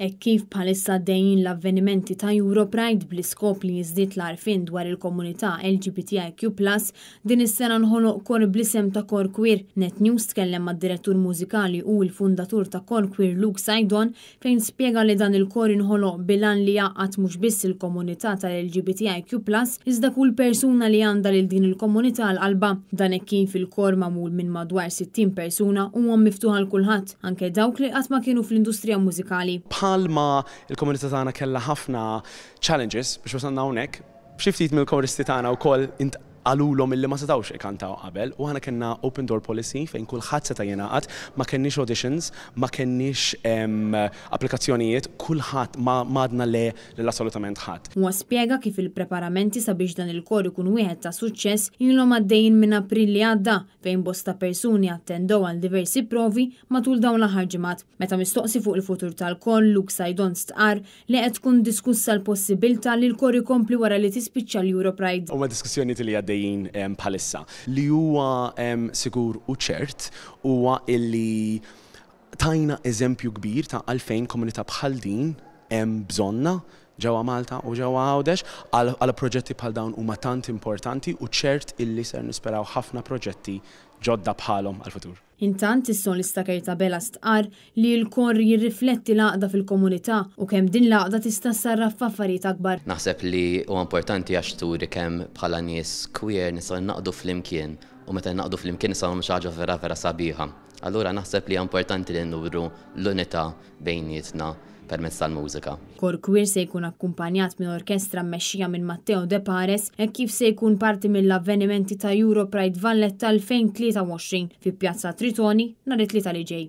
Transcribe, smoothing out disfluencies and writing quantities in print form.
Kif bħalissa dejjin l-avvenimenti ta' Europride bl-iskop li jiżdied l-għarfien dwar il-komunità LGBTIQ+, din is-sena nħoloq kor bl-isem ta' Kor Queer. Net News tkellem mad-direttur mużikali u l-fundatur ta' Kor Queer Luke Sajdon fejn spjega li dan il-kor inħoloq bilan li jaqgħad mhux biss il-komunità tal-LGBTIQ+, iżda kull persuna li għandha lil din il-komunità l-qalba. Dan hekk kien fil-kor magħmul minn madwar 60 persuna u miftuħa l kulħadd, anke dawk li qatt ma kienu fl-industrija mużikali. Bħalma il-komunità tagħna kellha ħafna challenges biex wasalna hawnhekk, xi ftit mill-koristi tagħna wkoll għalulhom illi ma setgħux ikkantaw qabel u aħna kellna open door policy fejn kulħadd seta' jingħaqad, ma kenniex auditions, ma kenniex applikazzjonijiet, kulħadd ma għadna le assolutament ħadd. Huwa spjega kif il-preparamenti sabiex dan il-kor ikun wieħed ta' suċċess ilhom għaddejjin minn April li għadda fejn bosta persuni attendew għal diversi provi matul dawn l-aħħar ġimgħat. Meta mistoqsi fuq il-futur tal-kor, Luke Sajdon stqar li qed tkun diskussa l-possibilità li l-kor ikompli wara li tispiċċa l-Europride. Huma diskussjonijiet li għaddejjin bħalissa li huwa sigur u ċert huwa illi tajna eżempju kbir ta' għalfejn komunità bħal din hemm bżonna ġewwa Malta u ġewwa Għawdex għal proġetti bħal dawn huma tant importanti u ċert illi ser nisperaw ħafna proġetti ġodda bħalhom għal-futur. Intant is-solista Kerta Bella stqar li l-kor jirrifletti l-għaqda fil-komunità u kemm din l-għaqda tista' ssarraf f'affarijiet akbar. Naħseb li huwa importanti għax turi kemm bħala nies queer nistgħu naqdu flimkien u meta naqdu flimkien nistgħu xi ħaġa vera sabiħa. Allura naħseb li importanti li nuru l-unità bejnietna permezz tal-mużika. Kor Queer se jkun akkumpanjat minn orkestra mmexxija minn Matteo De Pares hekk kif se jkun parti mill-avvenimenti ta' Europride Valletta 2023 fi Pjazza Tritoni nhar it-tlieta li ġej.